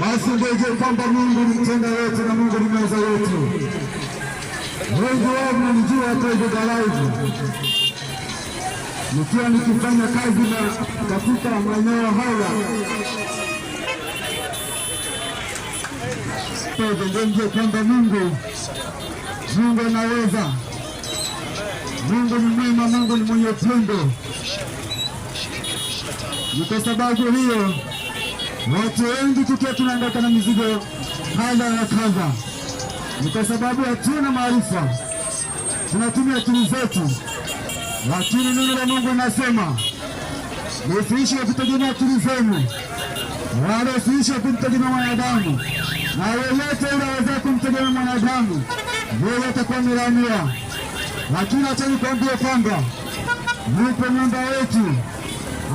basi ndio kwamba Mungu ni mtenda yote na Mungu ni mweza yote. Wengi wao mnanijua hata hivyo Galaivu, nikiwa nikifanya kazi na katika maeneo haya ndio kwamba Mungu anaweza. Mungu ni mwema, Mungu ni mwenye upendo. Ni kwa sababu hiyo watu wengi tukiwa tunahangaika na mizigo kadha na kadha, ni kwa sababu hatuna maarifa, tunatumia akili zetu. Lakini neno la Mungu linasema msiishi kwa kutegemea akili zenu, wala msiishi kwa kumtegemea mwanadamu, na yeyote yule aweza kumtegemea mwanadamu yeye atakuwa amelaaniwa. Lakini acha nikwambie kwamba yupo Muumba wetu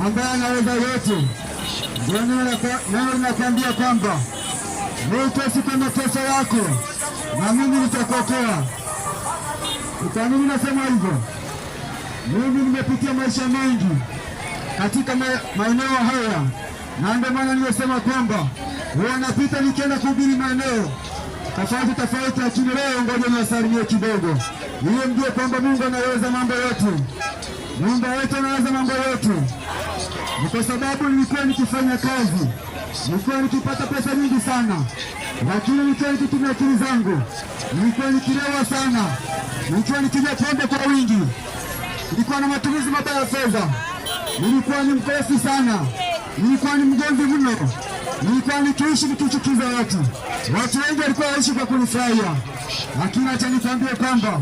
ambaye anaweza yote. Ndio neno linakwambia kwamba nitasi kwa mateso yako na mimi nitakuokoa. Kwa nini nasema hivyo? Mimi nimepitia maisha mengi katika maeneo haya, na ndio maana nimesema kwamba wanapita nikienda kuhubiri maeneo tofauti, lakini leo ngoja niwasalimie kidogo. Hiyo ndio kwamba Mungu anaweza mambo yote. Mungu wetu anaweza mambo yote. Ni kwa sababu nilikuwa nikifanya kazi, nilikuwa nikipata pesa nyingi sana, lakini nilikuwa nikitumia akili zangu, nilikuwa nikilewa sana, nilikuwa nikinywa pombe kwa wingi, nilikuwa na matumizi mabaya ya fedha, nilikuwa ni mkosi sana, nilikuwa ni mgomvi mno, nilikuwa nikiishi nikichukiza watu. Watu wengi walikuwa waishi kwa kunifurahia, lakini acha nikwambie kwamba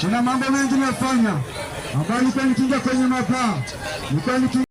kuna mambo mengi nafanya ambayo nilikuwa nikiingia kwenye mapaa, nilikuwa